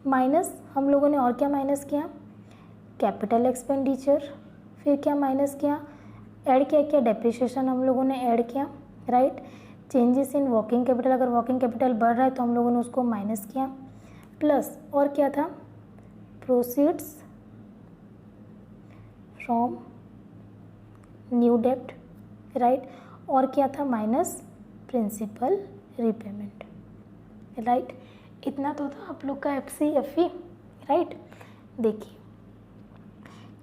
माइनस हम लोगों ने और क्या माइनस किया, कैपिटल एक्सपेंडिचर, फिर क्या माइनस किया, ऐड किया डेप्रिसिएशन हम लोगों ने ऐड किया, right. Changes in working capital, अगर वर्किंग कैपिटल बढ़ रहा है तो हम लोगों ने उसको माइनस किया, प्लस और क्या था, प्रोसीड्स फ्रॉम न्यू डेप्ट, राइट, और क्या था, माइनस प्रिंसिपल रीपेमेंट, राइट। इतना तो था आप लोग का FCFE, राइट। देखिए,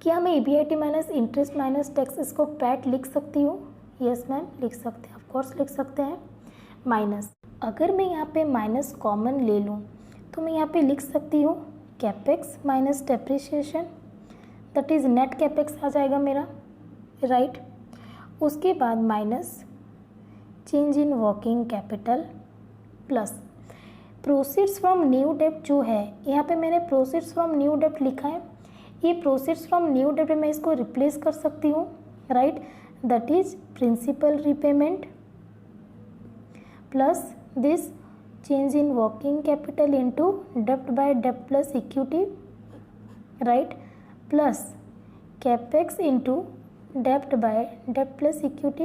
क्या मैं EBIT minus interest minus tax इसको पैट लिख सकती हूँ? यस मैम, लिख सकते हैं, ऑफ कोर्स लिख सकते हैं। माइनस, अगर मैं यहाँ पे माइनस कॉमन ले लूँ तो मैं यहाँ पे लिख सकती हूँ capex minus depreciation, that is net capex आ जाएगा मेरा, राइट। उसके बाद minus change in working capital plus proceeds from new डेप्ट, जो है यहाँ पे मैंने प्रोसीड्स फ्रॉम न्यू डेप्ट लिखा है, ये प्रोसीड्स फ्रॉम न्यू डेप्ट मैं इसको रिप्लेस कर सकती हूँ, right, that is principal repayment plus this change in working capital into dept bye dept plus equity, right, plus capex into dept bye dept plus equity,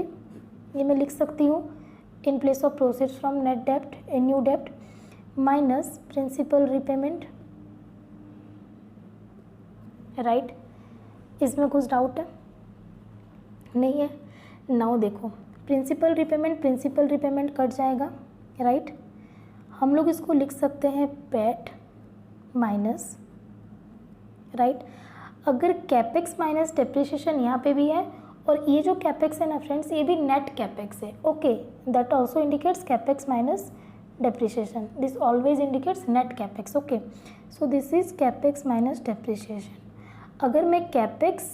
ये मैं लिख सकती हूँ in place of proceeds from net dept in new dept, minus principal repayment, right. इसमें कुछ doubt है? नहीं है। नाउ देखो, प्रिंसिपल रिपेमेंट कट जाएगा, राइट। हम लोग इसको लिख सकते हैं पैट माइनस, राइट। अगर कैपेक्स माइनस डेप्रिसिएशन यहाँ पे भी है और ये जो कैपेक्स है ना फ्रेंड्स, ये भी नेट कैपेक्स है, okay, that also indicates capex minus depreciation, this always indicates net capex, okay, so this is capex minus depreciation। अगर मैं capex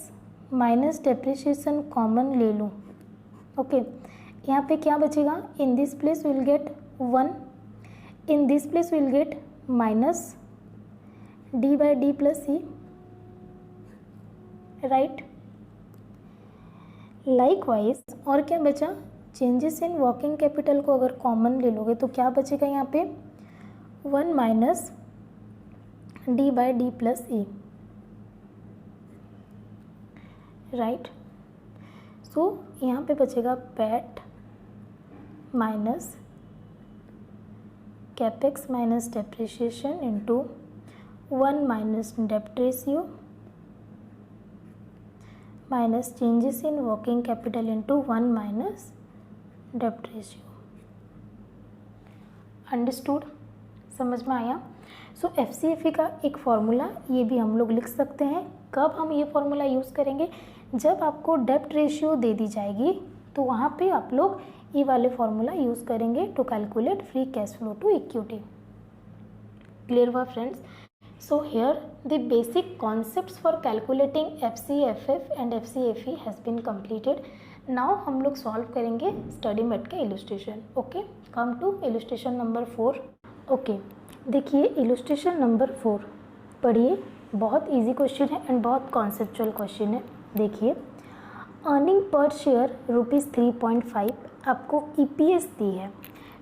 minus depreciation कॉमन ले लूँ, ओके, यहाँ पे क्या बचेगा, in this place we will get 1, in this place we will get minus d by d plus e, right। likewise और क्या बचा, चेंजेस इन वर्किंग कैपिटल को अगर कॉमन ले लोगे तो क्या बचेगा यहाँ पे, 1 minus D by D plus E, right. So यहाँ पे बचेगा PAT minus capex minus depreciation into 1 minus डेप्ट ratio minus changes in working capital into 1 minus डेप्ट रेशियो। अंडरस्टूड, समझ में आया। सो FCFE का एक फॉर्मूला ये भी हम लोग लिख सकते हैं। कब हम ये फॉर्मूला यूज़ करेंगे, जब आपको डेप्ट रेशियो दे दी जाएगी तो वहाँ पे आप लोग ये वाले फॉर्मूला यूज़ करेंगे to calculate free cash flow to equity. Clear हुआ friends? So here the basic concepts for calculating FCFF and FCFE has been completed. Now हम लोग सॉल्व करेंगे स्टडी मेट का illustration. Okay, come to illustration number 4। Okay, देखिए illustration number 4 पढ़िए, बहुत easy question है and बहुत कॉन्सेप्चुअल क्वेश्चन है। देखिए, अर्निंग पर शेयर ₹3.5 आपको EPS दी है।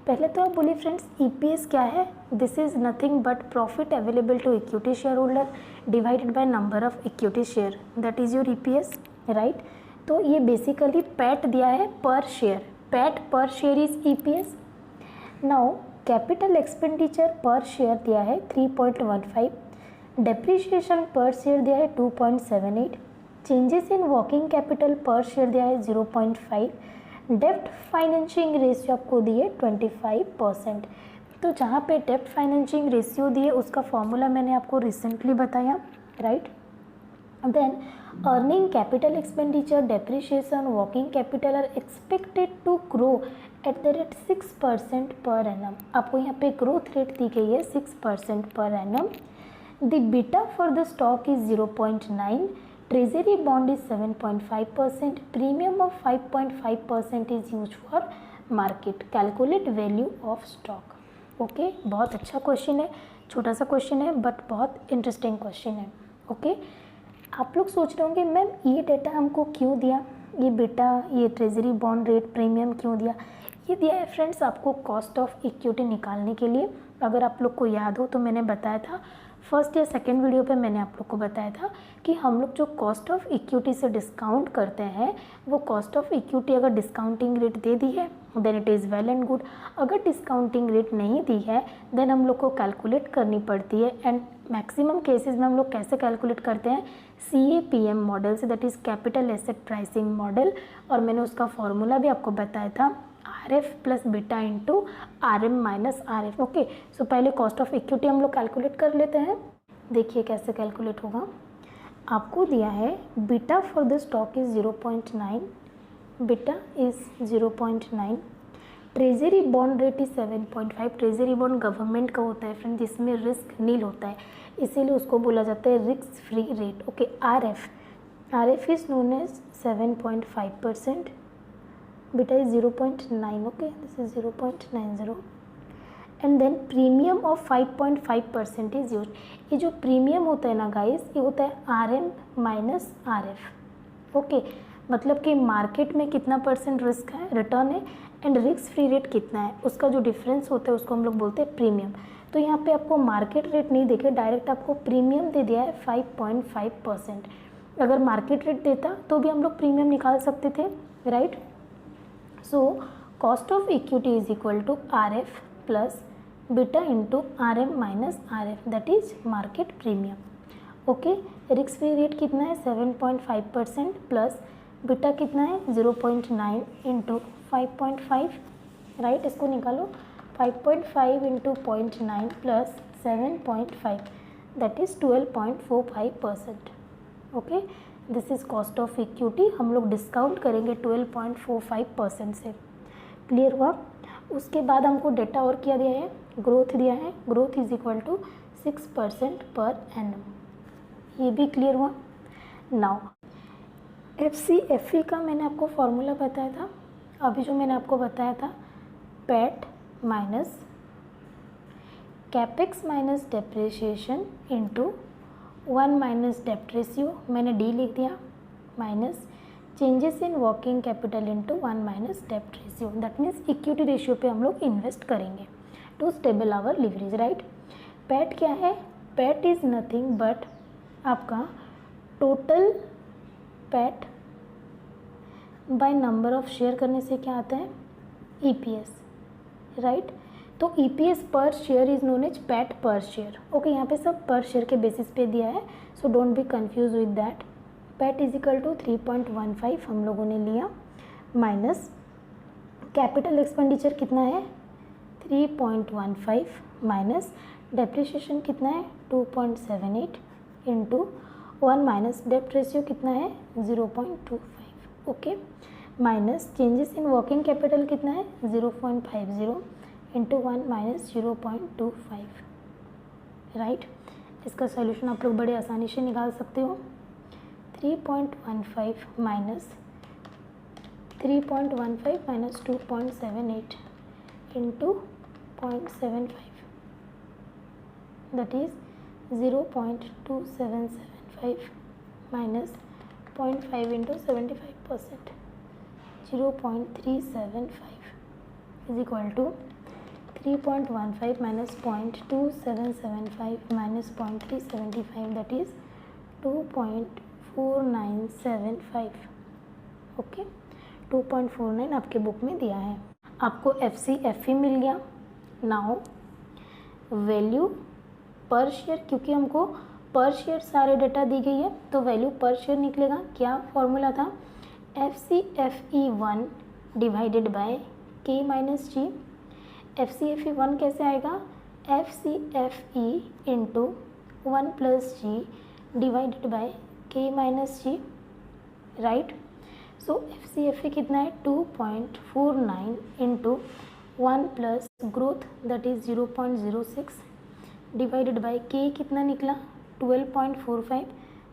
पहले तो आप बोलिए फ्रेंड्स EPS क्या है, this is nothing but profit available to equity share holder divided by number of equity share, that is your EPS, right. तो ये बेसिकली पैट दिया है per share, PAT per share is EPS। Now capital expenditure per share दिया है 3.15, depreciation per share दिया है 2.78, changes in working capital per share दिया है 0.5, डेप्ट फाइनेंशिंग रेशियो आपको दी है 25%। तो जहाँ पे डेप्ट फाइनेंशिंग रेशियो दी है उसका फॉर्मूला मैंने आपको रिसेंटली बताया, right. Then earning capital expenditure, depreciation, working capital are expected to grow at the rate 6% per annum। आपको यहाँ पे ग्रोथ रेट दी गई है 6% per annum। The beta for the stock is 0.9, treasury bond is 7.5%, premium of 5.5% is used for market, calculate value of stock। Okay, बहुत अच्छा question है, छोटा सा क्वेश्चन है बट बहुत इंटरेस्टिंग क्वेश्चन है। ओके, आप लोग सोच रहे होंगे मैम ये डेटा हमको क्यों दिया, ये बेटा ये ट्रेजरी बॉन्ड रेट प्रीमियम क्यों दिया। ये दिया है फ्रेंड्स आपको कॉस्ट ऑफ इक्विटी निकालने के लिए। अगर आप लोग को याद हो तो मैंने बताया था फर्स्ट या सेकंड वीडियो पे मैंने आप लोग को बताया था कि हम लोग जो कॉस्ट ऑफ इक्विटी से डिस्काउंट करते हैं वो कॉस्ट ऑफ इक्विटी अगर डिस्काउंटिंग रेट दे दी है then it is well and good. अगर डिस्काउंटिंग रेट नहीं दी है देन हम लोग को कैलकुलेट करनी पड़ती है। एंड मैक्सिमम केसेस में हम लोग कैसे कैलकुलेट करते हैं, CAPM मॉडल से, that is capital asset pricing model. और मैंने उसका फॉर्मूला भी आपको बताया था RF plus beta into RM minus RF। Okay, so पहले कॉस्ट ऑफ इक्विटी हम लोग कैलकुलेट कर लेते हैं। देखिए कैसे कैलकुलेट होगा। आपको दिया है beta for the stock is 0.9, beta is 0.9, treasury bond rate is 7.5। Treasury bond government का होता है फ्रेंड जिसमें रिस्क नील होता है, इसीलिए उसको बोला जाता है risk free rate. Okay, RF is known as 7.5%, beta is 0.9। Okay, this is 0.90 and then premium of 5.5% is use. ये जो प्रीमियम होता है ना गाइस, ये होता है RM माइनस RF। ओके, मतलब कि मार्केट में कितना परसेंट रिस्क है, रिटर्न है, एंड रिस्क फ्री रेट कितना है, उसका जो डिफरेंस होता है उसको हम लोग बोलते हैं प्रीमियम। तो यहाँ पे आपको मार्केट रेट नहीं देखे, डायरेक्ट आपको प्रीमियम दे दिया है 5.5%। अगर मार्केट रेट देता तो भी हम लोग प्रीमियम निकाल सकते थे, right. So cost of equity is equal to RF plus beta into RM minus RF, that is market premium. Okay, risk free rate कितना है 7.5% प्लस बीटा कितना है 0.9 इंटू 5.5, राइट। इसको निकालो, 5.5 into 0.9 plus 7.5 that is 12.45%। Okay, this is cost of equity. हम लोग discount करेंगे 12.45% से। क्लियर हुआ। उसके बाद हमको डेटा और क्या दिया है, ग्रोथ दिया है, growth is equal to 6% per annum. ये भी क्लियर हुआ। नाउ FCFE का मैंने आपको फॉर्मूला बताया था, अभी जो मैंने आपको बताया था PAT minus capex minus depreciation into 1 minus डेप्ट रेशियो, मैंने D लिख दिया, minus changes in working capital into 1 minus डेप्ट ratio. That means equity ratio पे हम लोग इन्वेस्ट करेंगे to stable our leverage, right. PAT क्या है, पैट इज़ नथिंग बट आपका total PAT by number of share करने से क्या आता है, EPS, राइट। तो EPS per share is known as PAT per share. Okay, यहाँ पे सब पर शेयर के बेसिस पे दिया है, so don't be confuse with that. PAT is equal to 3.15 हम लोगों ने लिया, माइनस कैपिटल एक्सपेंडिचर कितना है 3.15, माइनस डेप्रिसिएशन कितना है 2.78 इंटू 1 माइनस डेप्ट रेशियो कितना है 0.25। Okay, minus changes in working capital कितना है 0.50 इंटू 1 माइनस 0.25, राइट। इसका सॉल्यूशन आप लोग बड़े आसानी से निकाल सकते हो। 3.15 minus 2.78 into 0.75 that is 0.2775 minus 0.5 into 75%, 0.375 is equal to 3.15 minus 0.2775 minus 0.375 that is 2.4975। Okay, 2.49 आपके बुक में दिया है। आपको FCFE मिल गया। नाउ वैल्यू पर शेयर, क्योंकि हमको पर शेयर सारे डेटा दी गई है तो वैल्यू पर शेयर निकलेगा। क्या फॉर्मूला था, FCFE1 divided by K minus G। FCFE1 कैसे आएगा, FCFE into 1 plus G divided by K minus G, right. So FCFE कितना है 2.49 into 1 plus growth that is 0.06 divided by K कितना निकला 12.45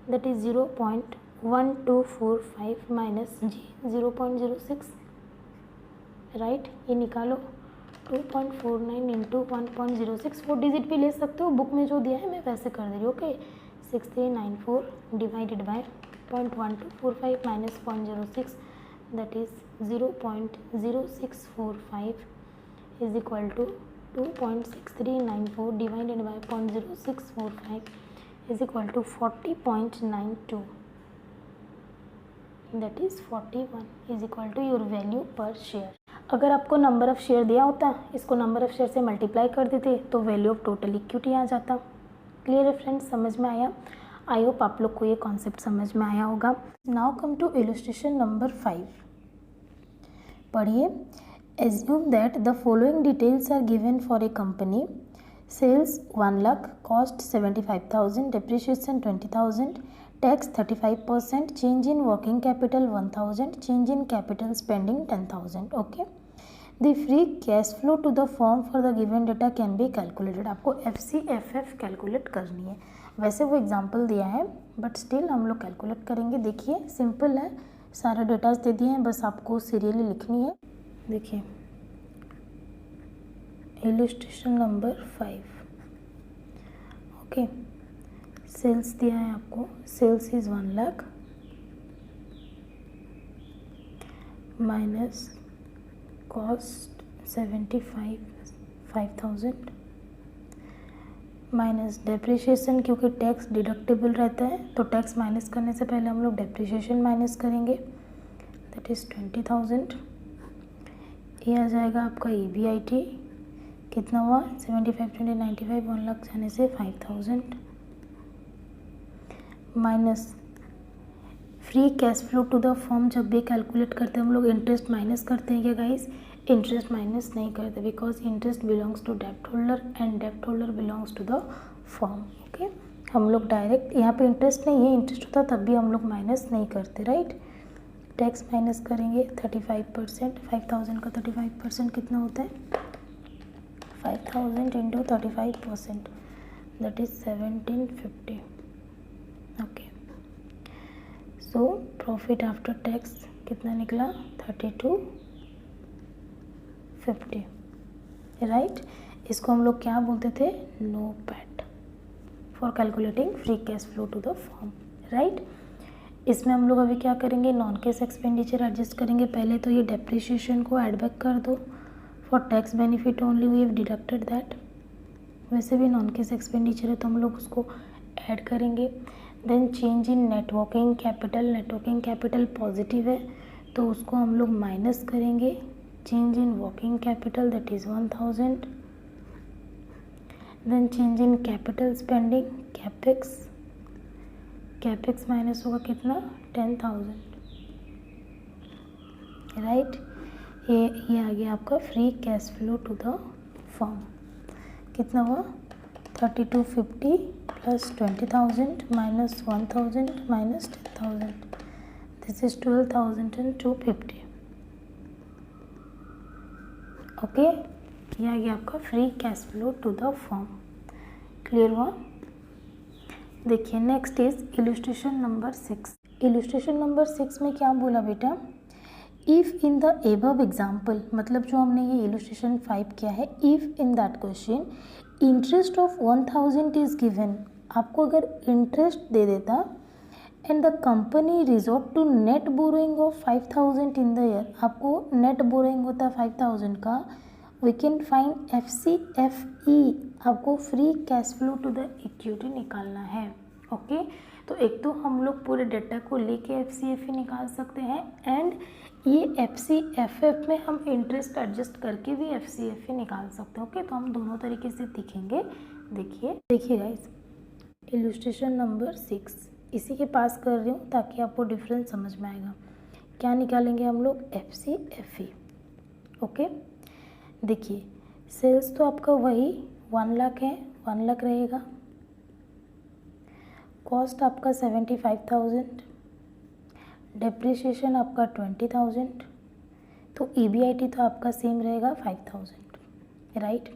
that is 0.1245 minus G 0.06, right. ये निकालो 2.49 into 1.06, 4 digit भी ले सकते हो, बुक में जो दिया है मैं वैसे कर दे रही हूँ। Okay, 6394 divided by 0.1245 minus 0.06 that is 0.0645 is equal to 2.6394 divided by 0.0645 is equal to 40.92, that is 41 is equal to your value per share. अगर आपको नंबर ऑफ़ शेयर दिया होता, इसको नंबर ऑफ़ शेयर से मल्टीप्लाई कर देते तो वैल्यू ऑफ टोटल इक्विटी आ जाता। क्लियर है फ्रेंड्स, समझ में आया? आई होप आप लोग को ये कॉन्सेप्ट समझ में आया होगा। Now come to illustration number 5। पढ़िए। Assume that the following details are given for a company. Sales 1 lakh, cost 75,000, depreciation 20,000, tax 35%, change in working capital 1,000, change in capital spending 10,000। Okay, the free cash flow to the firm for the given data can be calculated. आपको FCFF calculate करनी है। वैसे वो example दिया है but still हम लोग calculate करेंगे। देखिए सिंपल है, सारा डेटाज दे दिए हैं, बस आपको सीरियली लिखनी है। देखिए इलस्ट्रेशन नंबर 5। ओके, सेल्स दिया है आपको, sales is 1 lakh minus cost 75,000 minus depreciation, क्योंकि टैक्स डिडक्टेबल रहता है तो टैक्स माइनस करने से पहले हम लोग डेप्रिसिएशन माइनस करेंगे, दैट इज़ 20,000। ये आ जाएगा आपका EBIT, कितना हुआ 75 20 95, 1 लाख जाने से 5,000 minus free cash flow to the firm. जब भी कैलकुलेट करते हैं हम लोग इंटरेस्ट माइनस करते हैं क्या गाइस? इंटरेस्ट माइनस नहीं करते, because interest belongs to dept holder and dept holder belongs to the firm. Okay, हम लोग डायरेक्ट यहाँ पे इंटरेस्ट नहीं है, इंटरेस्ट होता तब भी हम लोग माइनस नहीं करते, राइट। टैक्स माइनस करेंगे 35%, 5,000 का 35% कितना होता है? 5,000 into 35%, that is 1750। Okay, so profit after tax कितना निकला? 3250, राइट। इसको हम लोग क्या बोलते थे? NOPAT for calculating free cash flow to the firm, right. इसमें हम लोग अभी क्या करेंगे? नॉन कैश एक्सपेंडिचर एडजस्ट करेंगे। पहले तो ये डेप्रिसिएशन को ऐड बैक कर दो, for tax benefit only we have deducted that. वैसे भी नॉन कैश एक्सपेंडिचर है तो हम लोग उसको ऐड करेंगे। Then change in net working capital, net working capital positive है तो उसको हम लोग माइनस करेंगे। Change in working capital that is 1,000। Then change in capital spending, capex minus होगा कितना? 10,000, राइट। ये आ गया आपका free cash flow to the firm. कितना हुआ? 3250 plus 20,000 minus 1,000 minus 10,000, this is 12,250। Okay, ये आ गया आपका free cash flow to the firm. Clear हुआ? देखिए next is illustration number 6। Illustration number 6 में क्या बोला बेटा? If in the above example, मतलब जो हमने ये इलस्ट्रेशन 5 किया है, if in that question interest of 1,000 is given, आपको अगर इंटरेस्ट दे देता and the company resort to net borrowing of 5,000 in the year, आपको नेट बोरोइंग होता 5,000 का, वी कैन फाइंड FCFE, आपको free cash flow to the equity निकालना है। ओके, तो एक तो हम लोग पूरे डेटा को लेके FCFE निकाल सकते हैं एंड ये FCFF में हम इंटरेस्ट एडजस्ट करके भी FCFE निकाल सकते हैं। ओके, तो हम दोनों तरीके से दिखेंगे। देखिए गाइस, इलस्ट्रेशन नंबर 6 इसी के पास कर रही हूँ ताकि आपको डिफरेंस समझ में आएगा। क्या निकालेंगे हम लोग? FCFE। ओके, देखिए सेल्स तो आपका वही 1 लाख है, 1 लाख रहेगा। कॉस्ट आपका 75,000, डेप्रिसिएशन आपका 20,000, तो EBIT तो आपका सेम रहेगा 5,000, राइट।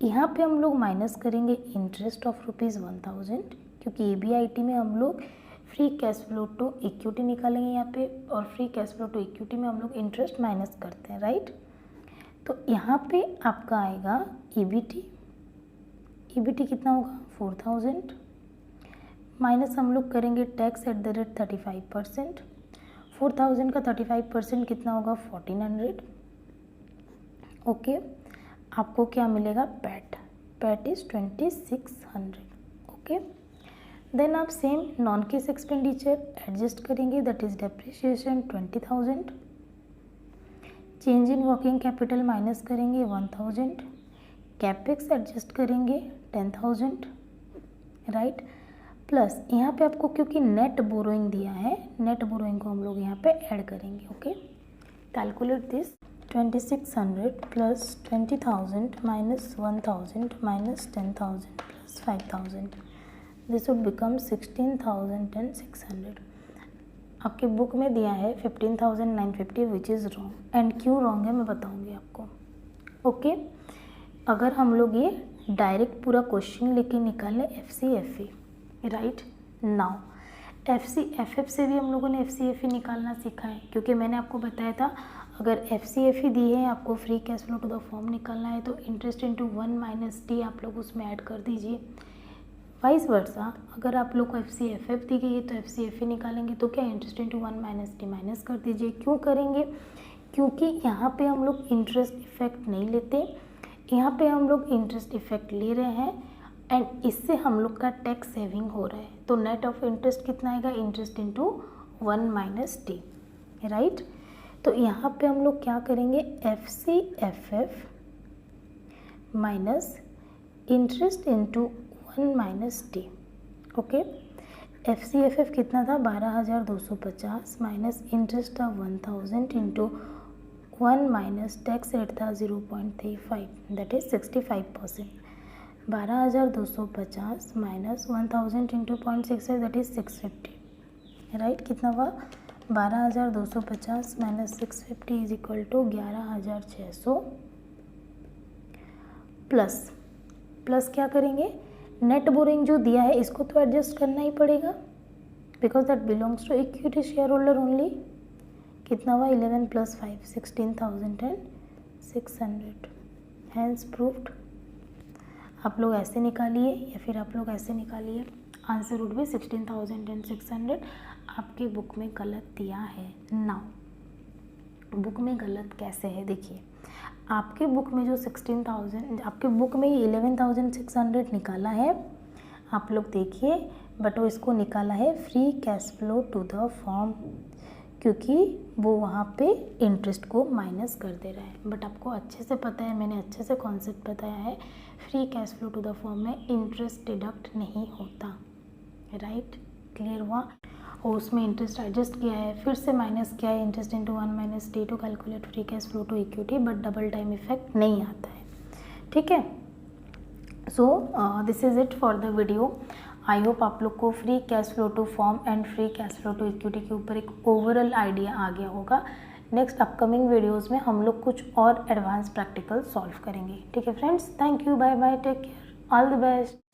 यहाँ पे हम लोग माइनस करेंगे इंटरेस्ट ऑफ ₹1,000, क्योंकि EBIT में हम लोग free cash flow to equity निकालेंगे यहाँ पे, और free cash flow to equity में हम लोग इंटरेस्ट माइनस करते हैं, राइट। तो यहाँ पे आपका आएगा EBIT कितना होगा? 4,000 माइनस हम लोग करेंगे टैक्स एट द रेट 35%। 4000 का 35% कितना होगा 1400। ओके, आपको क्या मिलेगा पैट इज 2600। ओके, देन आप same non cash expenditure adjust करेंगे, that is depreciation 20,000, change in working capital minus करेंगे 1000, कैपेक्स एडजस्ट करेंगे 10,000, राइट। प्लस यहाँ पे आपको क्योंकि नेट बोरोइंग दिया है, नेट बोरोइंग को हम लोग यहाँ पे ऐड करेंगे। Okay, calculate this, 2600 plus 20,000 minus 1000 minus 10,000 plus 5,000, this would become 16,600। आपके बुक में दिया है 15,950 विच इज़ रॉन्ग, एंड क्यों रॉन्ग है मैं बताऊंगी आपको। ओके, अगर हम लोग ये डायरेक्ट पूरा क्वेश्चन लेके निकालें FCFE, राइट। नाउ FCFF से भी हम लोगों ने FCFE निकालना सीखा है, क्योंकि मैंने आपको बताया था अगर FCFE दी है आपको free cash flow to the firm निकालना है तो इंटरेस्ट इंटू 1 माइनस टी आप लोग उसमें ऐड कर दीजिए। वाइस वर्सा, अगर आप लोग को FCFF दी गई है तो FCFE निकालेंगे तो क्या interest into 1 minus T minus कर दीजिए। क्यों करेंगे, क्योंकि यहाँ पे हम लोग इंटरेस्ट इफेक्ट नहीं लेते, यहाँ पे हम लोग इंटरेस्ट इफेक्ट ले रहे हैं, एंड इससे हम लोग का टैक्स सेविंग हो रहा है। तो नेट ऑफ इंटरेस्ट कितना आएगा, interest into 1 minus T, right. तो यहाँ पे हम लोग क्या करेंगे, FCFF minus interest into 1 minus T. Okay, FCFF कितना था 12,250 माइनस इंटरेस्ट था 1000 इंटू 1 माइनस टैक्स रेट था 0.35, that is 65%। 12,250 minus 1000 into 0.65 that is 650, right. कितना हुआ 12,250 minus 650 is equal to 11,600। Plus क्या करेंगे, नेट बोरिंग जो दिया है इसको तो एडजस्ट करना ही पड़ेगा, because that belongs to equity share holder only. कितना हुआ 11 प्लस 5 16,600, हैंस प्रूव्ड। आप लोग ऐसे निकालिए या फिर आप लोग ऐसे निकालिए, आंसर वुड बी 16,600। आपके बुक में गलत दिया है। नाउ बुक में गलत कैसे है देखिए, आपके बुक में जो 16,000, आपके बुक में ये 11,600 निकाला है आप लोग देखिए, बट वो इसको निकाला है free cash flow to the firm, क्योंकि वो वहाँ पे इंटरेस्ट को माइनस कर दे रहा है। बट आपको अच्छे से पता है, मैंने अच्छे से कॉन्सेप्ट बताया है, free cash flow to the firm में इंटरेस्ट डिडक्ट नहीं होता, राइट। क्लियर हुआ। और उसमें इंटरेस्ट एडजस्ट किया है, फिर से माइनस किया है interest into 1 minus T to calculate free cash flow to equity, but double time effect नहीं आता है, ठीक है। So this is it for the video. I hope आप लोग को free cash flow to firm and free cash flow to equity के ऊपर एक ओवरऑल आइडिया आ गया होगा। नेक्स्ट अपकमिंग वीडियोज़ में हम लोग कुछ और एडवांस प्रैक्टिकल सॉल्व करेंगे, ठीक है friends. Thank you, bye bye, take care, all the best.